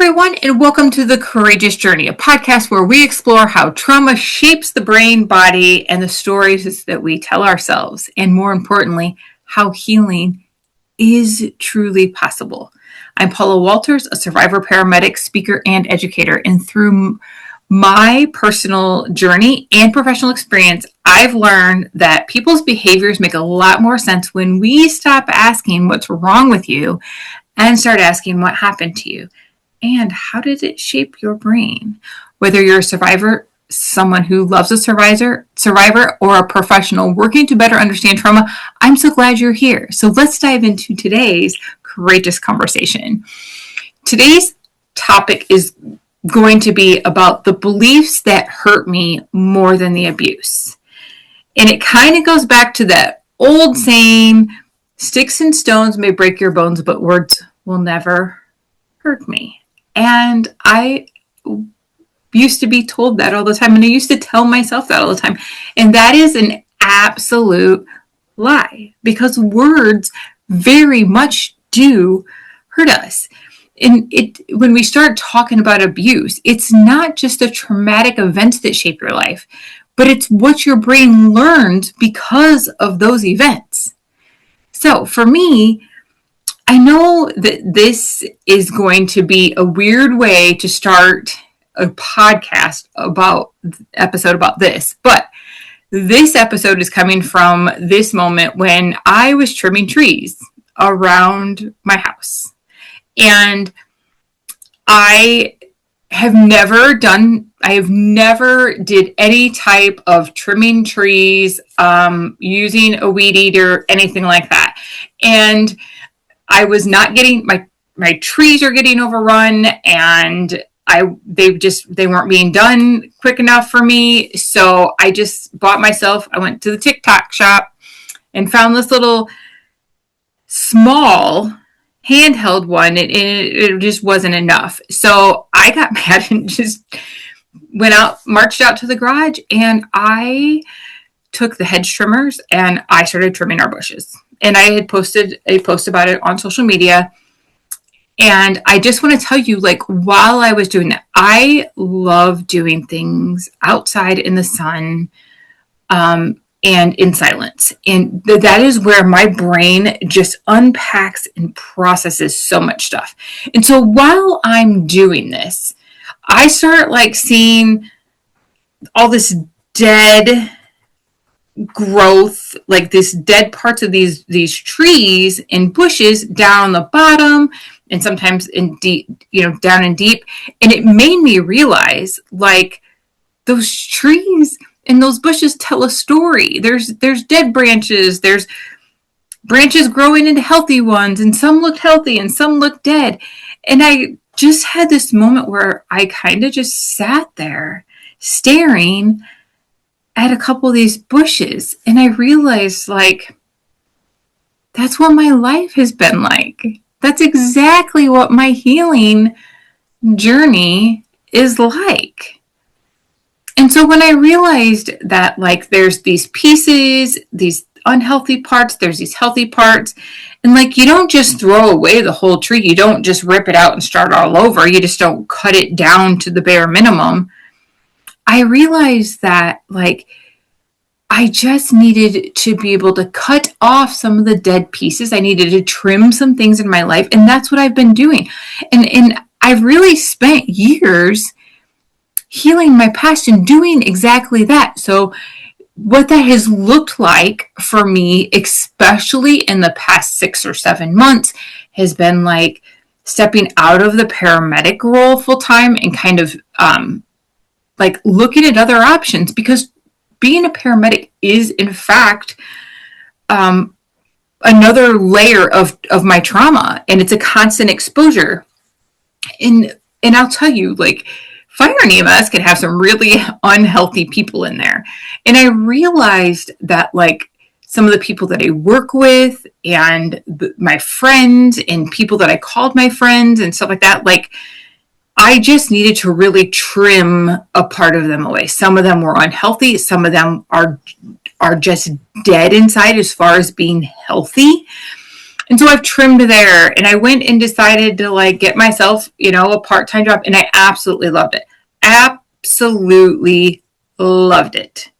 everyone, and welcome to The Courageous Journey, a podcast where we explore how trauma shapes the brain, body, and the stories that we tell ourselves, and more importantly, how healing is truly possible. I'm Paula Walters, a survivor paramedic, speaker, and educator, and through my personal journey and professional experience, I've learned that people's behaviors make a lot more sense when we stop asking what's wrong with you and start asking what happened to you. And how did it shape your brain? Whether you're a survivor, someone who loves a survivor, or a professional working to better understand trauma, I'm so glad you're here. So let's dive into today's courageous conversation. Today's topic is going to be about the beliefs that hurt me more than the abuse. And it kind of goes back to that old saying, sticks and stones may break your bones, but words will never hurt me. And I used to be told that all the time, and I used to tell myself that all the time. And that is an absolute lie, because words very much do hurt us. And when we start talking about abuse, it's not just the traumatic events that shape your life, but it's what your brain learns because of those events. So for me, I know that this is going to be a weird way to start a podcast episode about this, but this episode is coming from this moment when I was trimming trees around my house. And I have never did any type of trimming trees, using a weed eater, anything like that. And I was not getting, my trees are getting overrun, and they weren't being done quick enough for me. So I just I went to the TikTok shop and found this little small handheld one, and it just wasn't enough. So I got mad and just marched out to the garage, and I took the hedge trimmers and I started trimming our bushes. And I had posted a post about it on social media. And I just want to tell you, while I was doing that, I love doing things outside in the sun, and in silence. And that is where my brain just unpacks and processes so much stuff. And so while I'm doing this, I start seeing all this dead growth, this dead parts of these trees and bushes down the bottom, and sometimes in deep, down and deep. And it made me realize those trees and those bushes tell a story. There's dead branches, there's branches growing into healthy ones, and some look healthy and some look dead. And I just had this moment where I kind of just sat there staring at a couple of these bushes, and I realized that's what my life has been like. That's exactly what my healing journey is like. And so when I realized that there's these pieces, these unhealthy parts, there's these healthy parts, and you don't just throw away the whole tree, you don't just rip it out and start all over, you just don't cut it down to the bare minimum. I realized that I just needed to be able to cut off some of the dead pieces. I needed to trim some things in my life, and that's what I've been doing. And I've really spent years healing my past and doing exactly that. So what that has looked like for me, especially in the past 6 or 7 months, has been stepping out of the paramedic role full time and kind of looking at other options, because being a paramedic is in fact another layer of my trauma, and it's a constant exposure. And I'll tell you, fire and EMS can have some really unhealthy people in there. And I realized that some of the people that I work with and my friends and people that I called my friends and stuff like that, I just needed to really trim a part of them away. Some of them were unhealthy. Some of them are just dead inside as far as being healthy. And so I've trimmed there, and I went and decided to like get myself, a part-time job, and I absolutely loved it. Absolutely loved it.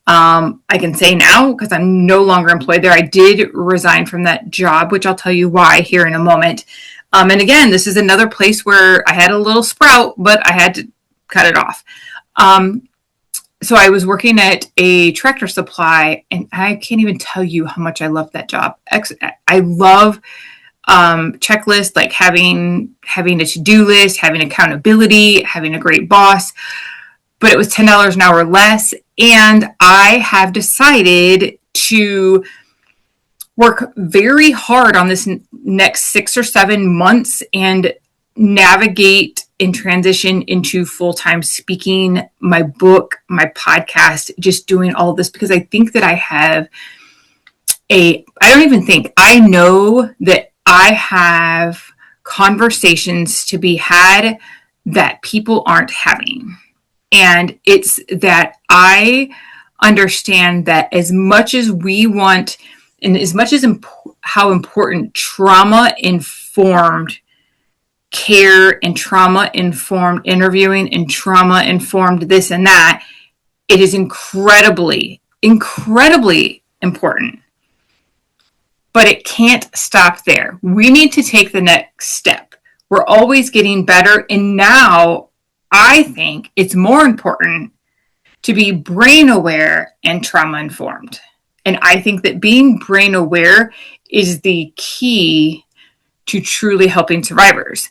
I can say now, because I'm no longer employed there, I did resign from that job, which I'll tell you why here in a moment. And again, this is another place where I had a little sprout, but I had to cut it off. So I was working at a Tractor Supply, and I can't even tell you how much I love that job. I love checklist, like having a to-do list, having accountability, having a great boss. But it was $10 an hour less, and I have decided to work very hard on this next 6 or 7 months and navigate and transition into full-time speaking, my book, my podcast, just doing all of this, because I think that I know that I have conversations to be had that people aren't having. And it's that I understand that as much as we want, and as much as how important trauma-informed care and trauma-informed interviewing and trauma-informed this and that, it is incredibly, incredibly important. But it can't stop there. We need to take the next step. We're always getting better. And now I think it's more important to be brain aware and trauma informed. And I think that being brain aware is the key to truly helping survivors.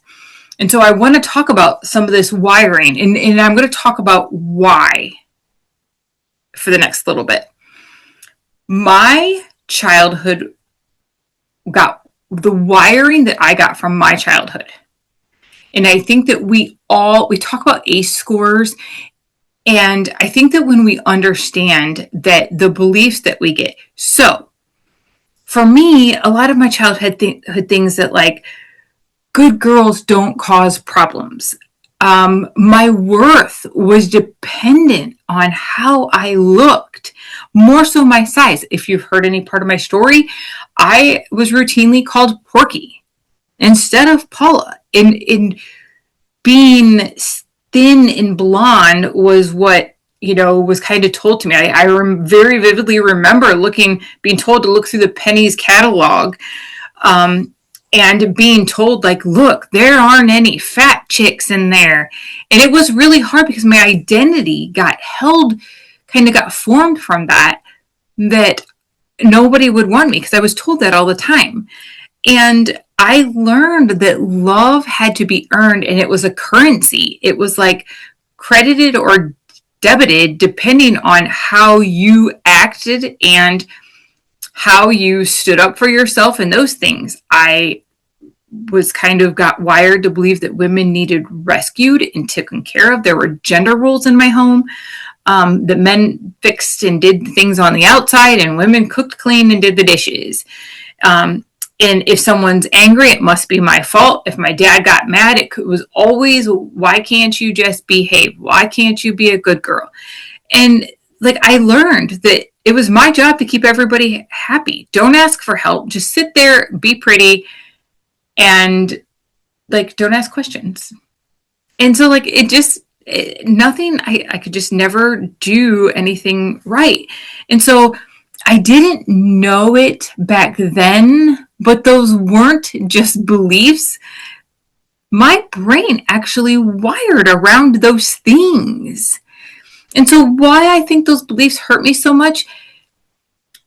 And so I want to talk about some of this wiring, and I'm going to talk about why for the next little bit. My childhood got the wiring that I got from my childhood. And I think that we talk about ACE scores. And I think that when we understand that the beliefs that we get, so for me, a lot of my childhood things that like, good girls don't cause problems. My worth was dependent on how I looked, more so my size. If you've heard any part of my story, I was routinely called Porky instead of Paula. In being thin and blonde was what, was kind of told to me. I very vividly remember being told to look through the Penny's catalog, and being told, like, look, there aren't any fat chicks in there. And it was really hard because my identity got formed from that nobody would want me because I was told that all the time. And I learned that love had to be earned, and it was a currency. It was like credited or debited depending on how you acted and how you stood up for yourself and those things. I was got wired to believe that women needed rescued and taken care of. There were gender roles in my home, that men fixed and did things on the outside, and women cooked, cleaned, and did the dishes. And if someone's angry, it must be my fault. If my dad got mad, it was always, why can't you just behave? Why can't you be a good girl? And like, I learned that it was my job to keep everybody happy. Don't ask for help. Just sit there, be pretty, and like, don't ask questions. And so like, I could just never do anything right. And so I didn't know it back then, but those weren't just beliefs. My brain actually wired around those things. And so why I think those beliefs hurt me so much,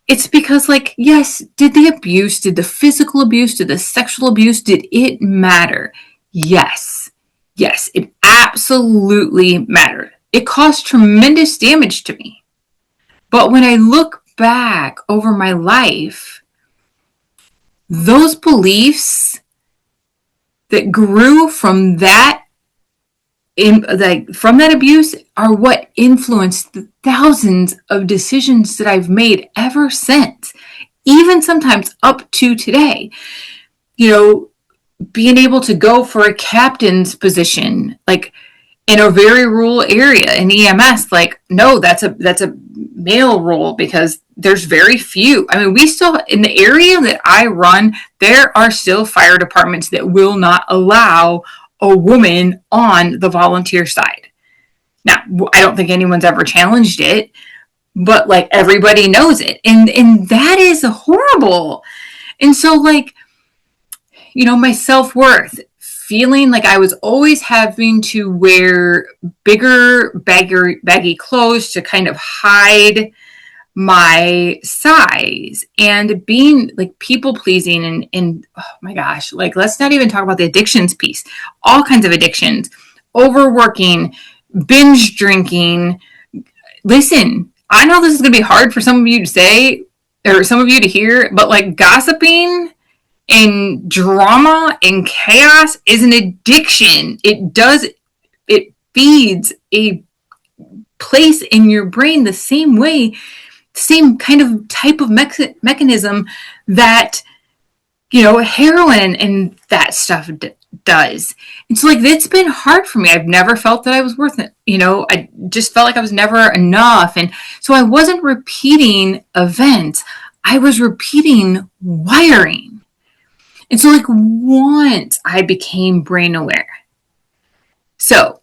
it's because, like, yes, did the physical abuse, did the sexual abuse, did it matter? Yes, it absolutely mattered. It caused tremendous damage to me. But when I look back over my life, those beliefs that grew from that abuse are what influenced the thousands of decisions that I've made ever since, even sometimes up to today. Being able to go for a captain's position, like in a very rural area in EMS, like, no, that's a male role because there's very few. I mean, we still, in the area that I run, there are still fire departments that will not allow a woman on the volunteer side. Now, I don't think anyone's ever challenged it, but like everybody knows it. And that is horrible. And so like, you know, my self-worth, feeling like I was always having to wear bigger, baggy clothes to kind of hide my size, and being like people pleasing and oh my gosh, like let's not even talk about the addictions piece. All kinds of addictions, overworking, binge drinking. Listen, I know this is going to be hard for some of you to say or some of you to hear, but like gossiping and drama and chaos is an addiction. It feeds a place in your brain the same way, same kind of type of mechanism that, you know, heroin and that stuff does. And so like, it's been hard for me. I've never felt that I was worth it. You know, I just felt like I was never enough. And so I wasn't repeating events. I was repeating wiring. And so like once I became brain aware. So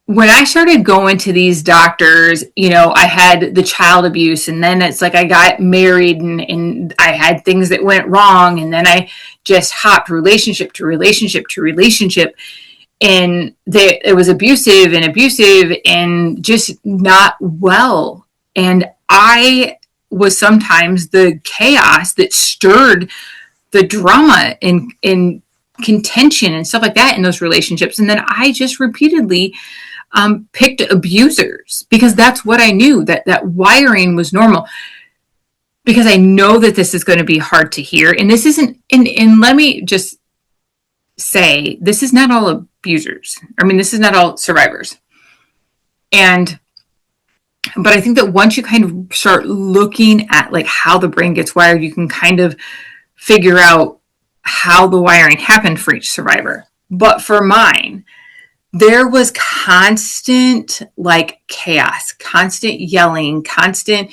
when I started going to these doctors, you know, I had the child abuse, and then it's like I got married and I had things that went wrong. And then I just hopped relationship to relationship to relationship. And it was abusive and just not well. And I was sometimes the chaos that stirred the drama and contention and stuff like that in those relationships. And then I just repeatedly picked abusers because that's what I knew, that wiring was normal. Because I know that this is going to be hard to hear. And this isn't, and let me just say, this is not all abusers. I mean, this is not all survivors. But I think that once you kind of start looking at like how the brain gets wired, you can kind of figure out how the wiring happened for each survivor. But for mine, there was constant like chaos, constant yelling, constant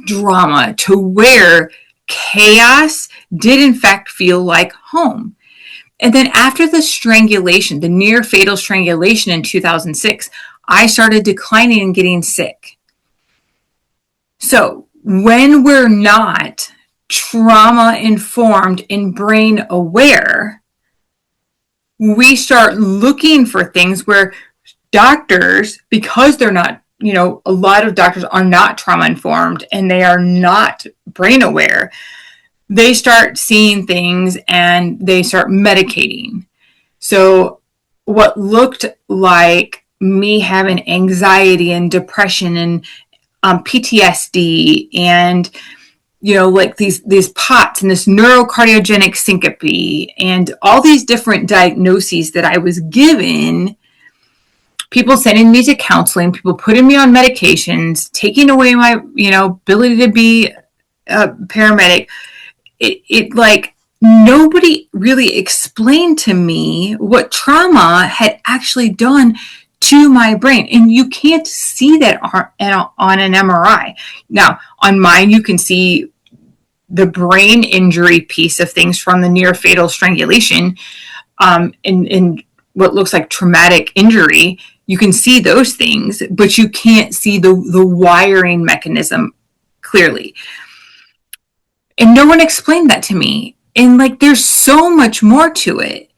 drama, to where chaos did in fact feel like home. And then after the strangulation, the near fatal strangulation in 2006, I started declining and getting sick. So when we're not trauma informed and brain aware, we start looking for things where doctors, because they're not, you know, a lot of doctors are not trauma informed and they are not brain aware, they start seeing things and they start medicating. So what looked like me having anxiety and depression and PTSD and, you know, like these POTS and this neurocardiogenic syncope and all these different diagnoses that I was given, people sending me to counseling, people putting me on medications, taking away my, you know, ability to be a paramedic. It like nobody really explained to me what trauma had actually done to my brain. And you can't see that on an MRI. Now, on mine, you can see the brain injury piece of things from the near fatal strangulation, in what looks like traumatic injury. You can see those things, but you can't see the wiring mechanism clearly. And no one explained that to me. And like, there's so much more to it.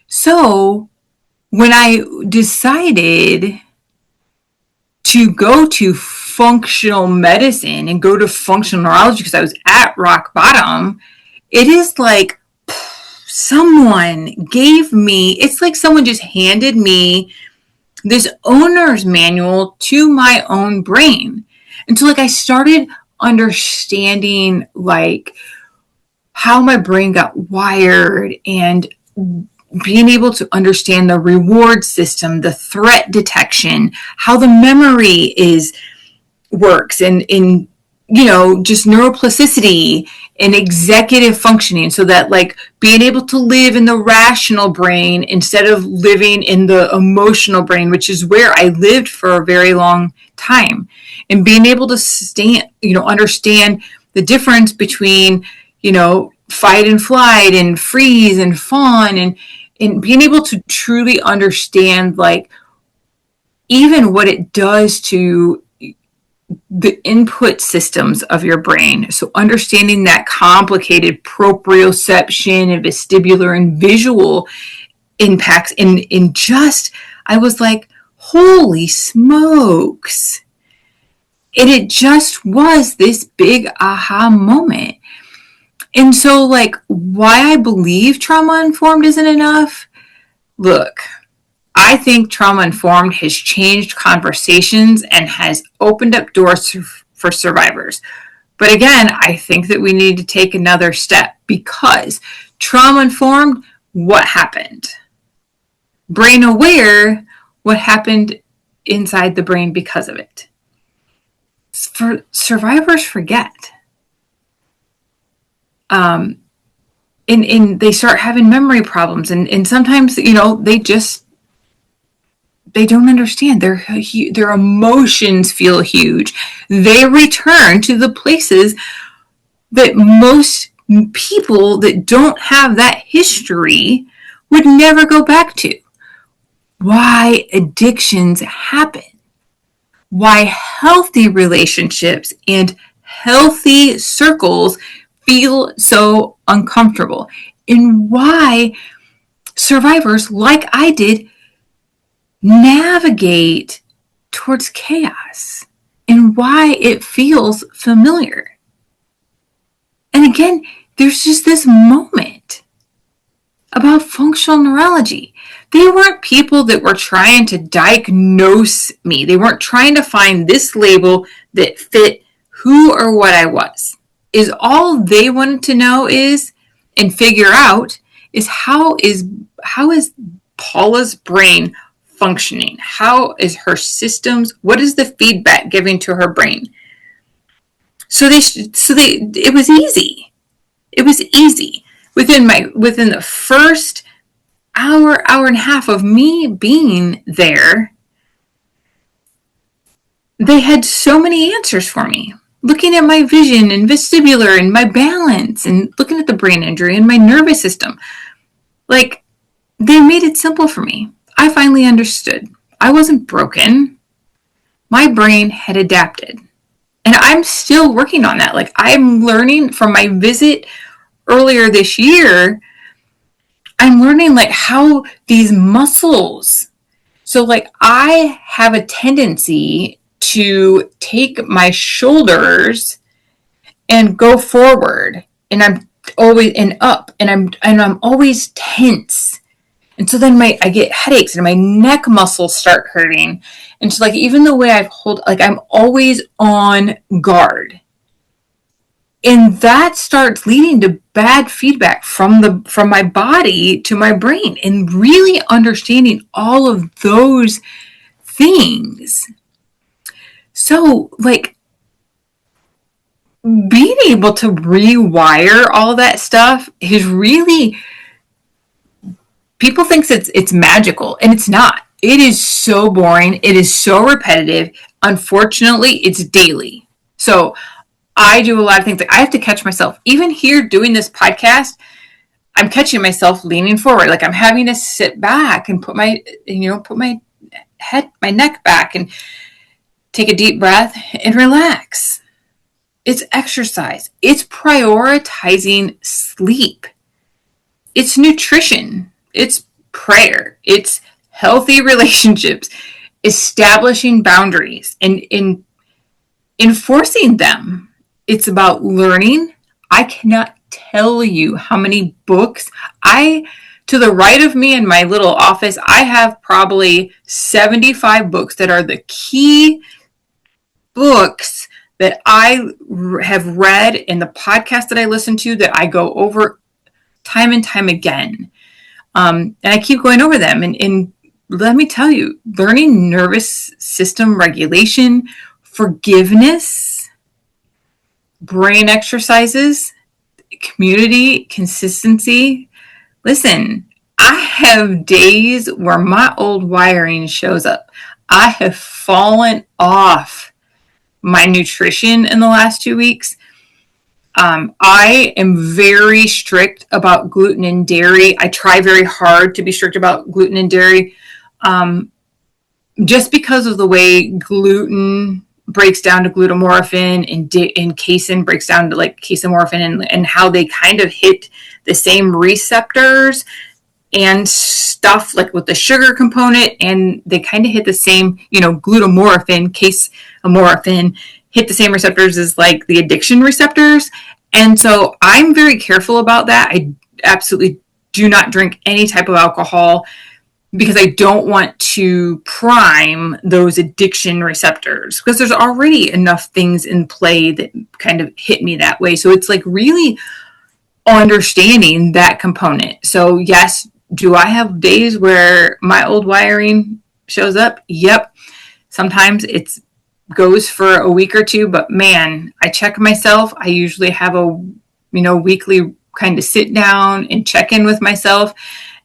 So when I decided to go to functional medicine and go to functional neurology because I was at rock bottom, it is like someone gave me, it's like someone just handed me this owner's manual to my own brain. And so like I started understanding like how my brain got wired and being able to understand the reward system, the threat detection, how the memory works and you know, just neuroplasticity and executive functioning, so that like being able to live in the rational brain instead of living in the emotional brain, which is where I lived for a very long time, and being able to understand the difference between, fight and flight and freeze and fawn, and being able to truly understand, like, even what it does to the input systems of your brain. So understanding that complicated proprioception and vestibular and visual impacts in just, I was like, holy smokes. And it just was this big aha moment. And so, like, why I believe trauma-informed isn't enough? Look, I think trauma-informed has changed conversations and has opened up doors for survivors. But again, I think that we need to take another step, because trauma-informed, what happened? Brain-aware, what happened inside the brain because of it? For survivors forget. And they start having memory problems, and sometimes, they don't understand. Their emotions feel huge. They return to the places that most people that don't have that history would never go back to. Why addictions happen. Why healthy relationships and healthy circles feel so uncomfortable. And why survivors, like I did, navigate towards chaos, and why it feels familiar. And again, there's just this moment about functional neurology. They weren't people that were trying to diagnose me. They weren't trying to find this label that fit who or what I was. Is all they wanted to know is, and figure out, is how is Paula's brain functioning? How is her systems? What is the feedback giving to her brain? It was easy. It was easy. Within the first hour and a half of me being there, they had so many answers for me. Looking at my vision and vestibular and my balance, and looking at the brain injury and my nervous system. Like, they made it simple for me. I finally understood. I wasn't broken. My brain had adapted. And I'm still working on that. Like, I'm learning from my visit earlier this year. I'm learning, like, how these muscles. So, like, I have a tendency to take my shoulders and go forward, and I'm always up, and I'm always tense. And so then I get headaches and my neck muscles start hurting. And so, like, even the way I hold, like, I'm always on guard. And that starts leading to bad feedback from my body to my brain, and really understanding all of those things. So, like, being able to rewire all that stuff is really, people think it's magical, and it's not. It is so boring. It is so repetitive. Unfortunately, it's daily. So I do a lot of things. Like, I have to catch myself. Even here doing this podcast, I'm catching myself leaning forward. Like, I'm having to sit back and put my neck back and take a deep breath and relax. It's exercise. It's prioritizing sleep. It's nutrition. It's prayer. It's healthy relationships, establishing boundaries and enforcing them. It's about learning. I cannot tell you how many books to the right of me in my little office, I have probably 75 books that are the key books that I have read, in the podcast that I listen to, that I go over time and time again. And I keep going over them. And let me tell you, learning nervous system regulation, forgiveness, brain exercises, community, consistency. Listen, I have days where my old wiring shows up. I have fallen off my nutrition in the last 2 weeks. I am very strict about gluten and dairy. I try very hard to be strict about gluten and dairy, just because of the way gluten breaks down to glutamorphin and casein breaks down to like casomorphin, and how they kind of hit the same receptors and stuff like with the sugar component, and they kind of hit the same, glutamorphin, casomorphin hit the same receptors as like the addiction receptors. And so I'm very careful about that. I absolutely do not drink any type of alcohol because I don't want to prime those addiction receptors, because there's already enough things in play that kind of hit me that way. So it's like really understanding that component. So yes, do I have days where my old wiring shows up? Yep. Sometimes it goes for a week or two, but man, I check myself. I usually have a, weekly kind of sit down and check in with myself,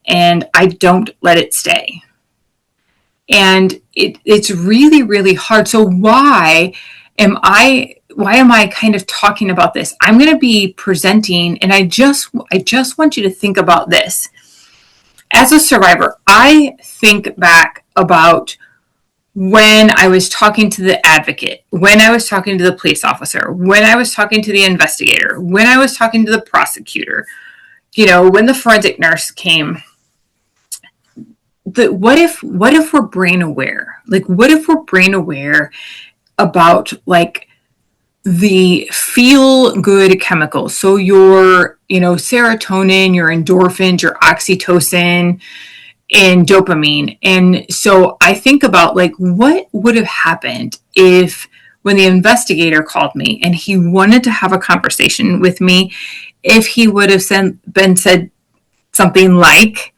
and I don't let it stay. And it's really, really hard. So why am I kind of talking about this? I'm going to be presenting, and I just want you to think about this. As a survivor, I think back about when I was talking to the advocate, when I was talking to the police officer, when I was talking to the investigator, when I was talking to the prosecutor, when the forensic nurse came. What if we're brain aware? Like, what if we're brain aware about like the feel good chemicals? So your, serotonin, your endorphins, your oxytocin, and dopamine. And so I think about like, what would have happened if when the investigator called me and he wanted to have a conversation with me, if he would have said something like,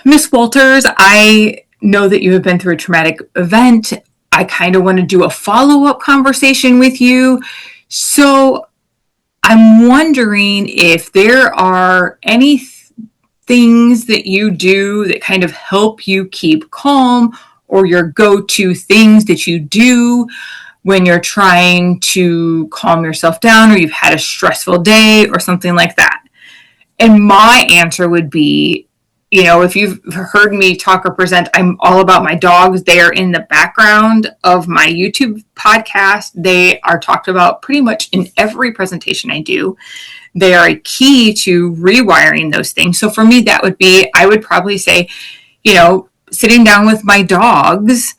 Miss Walters, I know that you have been through a traumatic event. I kind of want to do a follow-up conversation with you. So I'm wondering if there are any things that you do that kind of help you keep calm, or your go-to things that you do when you're trying to calm yourself down, or you've had a stressful day or something like that. And my answer would be, if you've heard me talk or present, I'm all about my dogs. They are in the background of my YouTube podcast. They are talked about pretty much in every presentation I do. They are a key to rewiring those things. So for me, that would be, I would probably say, sitting down with my dogs,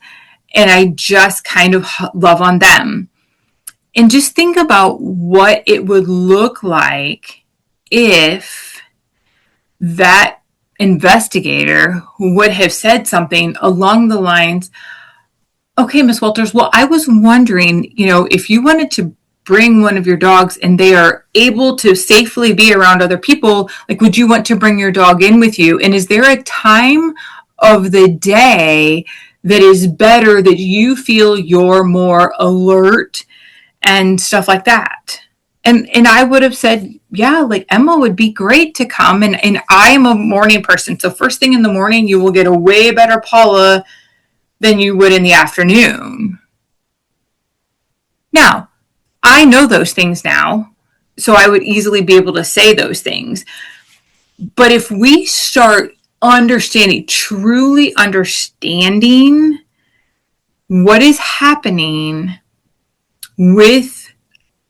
and I just kind of love on them. And just think about what it would look like if that investigator would have said something along the lines, okay, Miss Walters, well, I was wondering, if you wanted to bring one of your dogs and they are able to safely be around other people, like, would you want to bring your dog in with you? And is there a time of the day that is better, that you feel you're more alert and stuff like that? And I would have said, yeah, like Emma would be great to come. And I am a morning person. So first thing in the morning, you will get a way better Paula than you would in the afternoon. Now, I know those things now, so I would easily be able to say those things. But if we start truly understanding what is happening with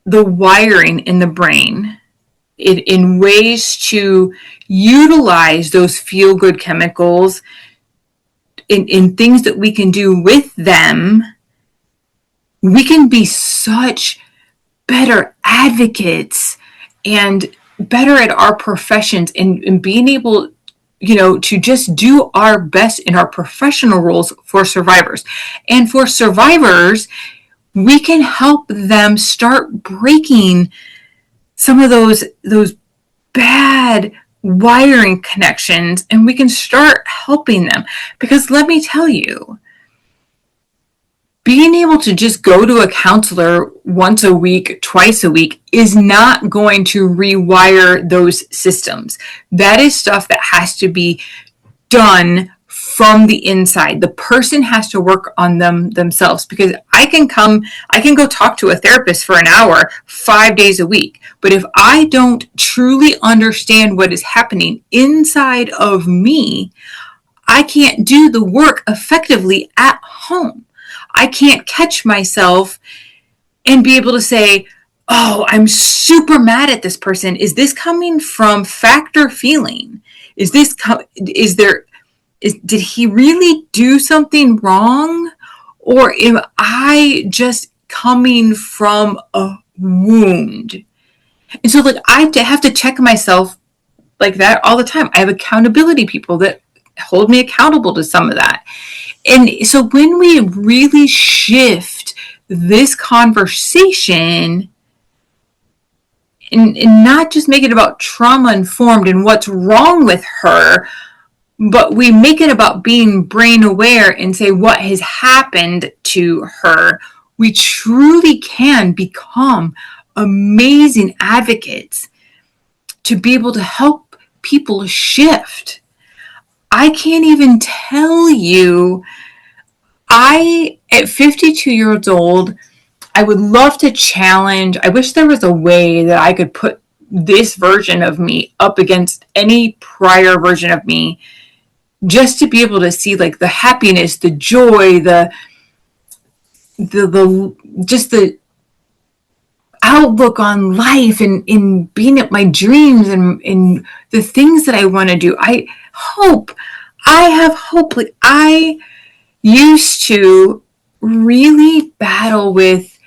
the wiring in the brain, in ways to utilize those feel-good chemicals in things that we can do with them, we can be such better advocates and better at our professions, and being able, to just do our best in our professional roles for survivors. And for survivors, we can help them start breaking some of those bad wiring connections, and we can start helping them. Because let me tell you, being able to just go to a counselor once a week, twice a week is not going to rewire those systems. That is stuff that has to be done from the inside. The person has to work on themselves, because I can go talk to a therapist for an hour, 5 days a week. But if I don't truly understand what is happening inside of me, I can't do the work effectively at home. I can't catch myself and be able to say, oh, I'm super mad at this person. Is this coming from fact or feeling? Did he really do something wrong? Or am I just coming from a wound? And so I have to check myself like that all the time. I have accountability people that hold me accountable to some of that. And so when we really shift this conversation and not just make it about trauma informed and what's wrong with her, but we make it about being brain aware and say what has happened to her, we truly can become amazing advocates to be able to help people shift. I can't even tell you, at 52 years old, I would love to challenge. I wish there was a way that I could put this version of me up against any prior version of me, just to be able to see the happiness, the joy, the just the outlook on life and in being at my dreams and in the things that I want to do. I have hope. I used to really battle with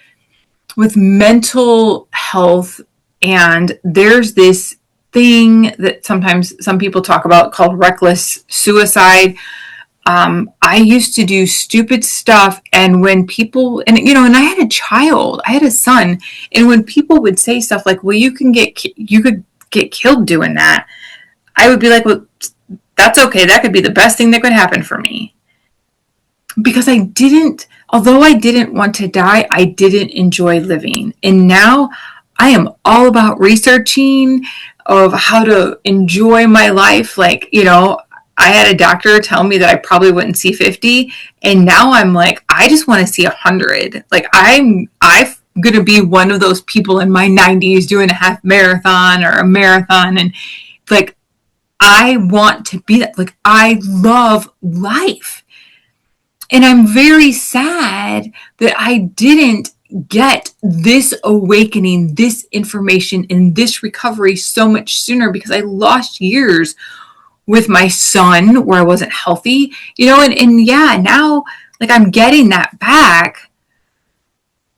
mental health, and there's this thing that sometimes some people talk about called reckless suicide. I used to do stupid stuff, and when people, and I had a child, I had a son, and when people would say stuff like, well, you could get killed doing that, I would be like, well, that's okay. That could be the best thing that could happen for me. Because although I didn't want to die, I didn't enjoy living. And now I am all about researching of how to enjoy my life. I had a doctor tell me that I probably wouldn't see 50. And now I'm like, I just want to see 100. I'm going to be one of those people in my 90s doing a half marathon or a marathon. And I want to be that. I love life. And I'm very sad that I didn't get this awakening, this information, and this recovery so much sooner, because I lost years with my son where I wasn't healthy, and yeah, now I'm getting that back.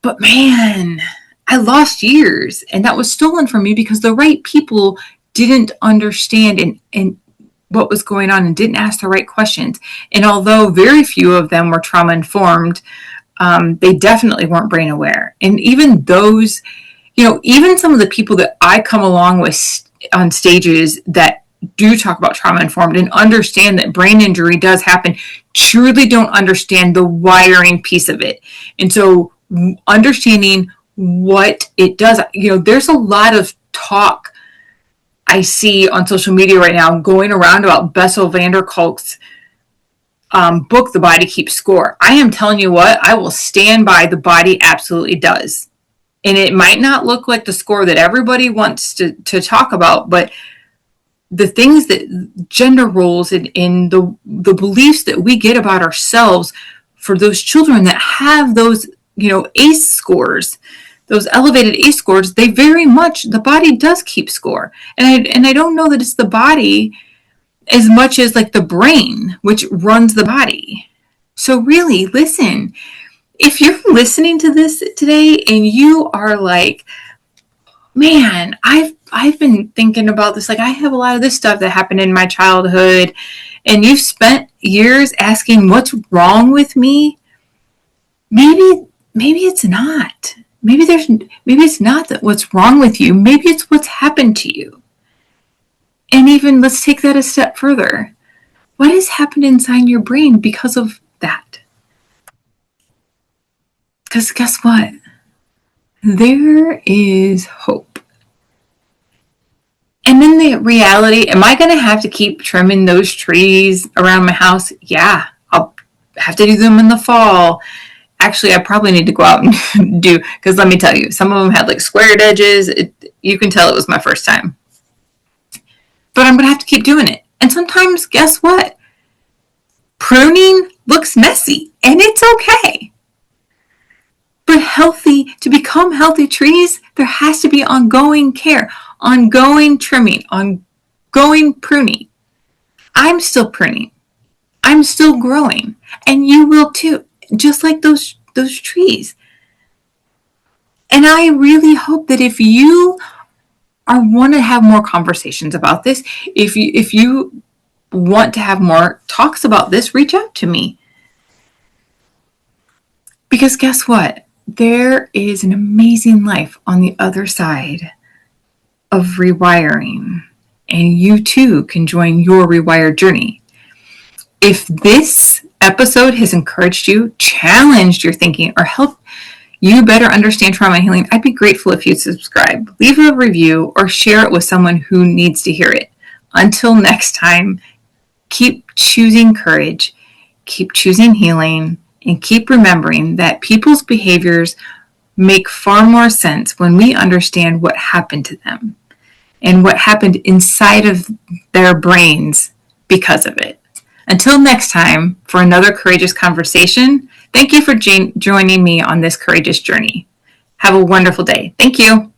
But man, I lost years, and that was stolen from me because the right people didn't understand and what was going on and didn't ask the right questions. And although very few of them were trauma informed, they definitely weren't brain aware. And even those, even some of the people that I come along with on stages that do talk about trauma informed and understand that brain injury does happen, truly don't understand the wiring piece of it. And so understanding what it does, there's a lot of talk I see on social media right now going around about Bessel van der Kolk's book, The Body Keeps Score. I am telling you what, I will stand by the body absolutely does. And it might not look like the score that everybody wants to talk about, but the things that gender roles and the beliefs that we get about ourselves for those children that have those, ACE scores, those elevated ACE scores, they very much, the body does keep score. And I don't know that it's the body as much as the brain, which runs the body. So really, listen, if you're listening to this today and you are like, man, I've been thinking about this, I have a lot of this stuff that happened in my childhood, and you've spent years asking what's wrong with me, maybe it's not. Maybe it's not that what's wrong with you. Maybe it's what's happened to you. And even let's take that a step further. What has happened inside your brain because of that? Because guess what? There is hope. And then the reality, am I going to have to keep trimming those trees around my house? Yeah, I'll have to do them in the fall. Actually, I probably need to go out and do, because let me tell you, some of them had like squared edges. You can tell it was my first time. But I'm going to have to keep doing it. And sometimes, guess what? Pruning looks messy, and it's okay. But to become healthy trees, there has to be ongoing care, ongoing trimming, ongoing pruning. I'm still pruning. I'm still growing, and you will too, just like those trees. And I really hope that if you want to have more conversations about this, if you want to have more talks about this, reach out to me. Because guess what? There is an amazing life on the other side of rewiring, and you too can join your rewired journey. If this episode has encouraged you, challenged your thinking, or helped you better understand trauma healing, I'd be grateful if you'd subscribe, leave a review, or share it with someone who needs to hear it. Until next time, keep choosing courage, keep choosing healing, and keep remembering that people's behaviors make far more sense when we understand what happened to them and what happened inside of their brains because of it. Until next time, for another courageous conversation, thank you for joining me on this courageous journey. Have a wonderful day. Thank you.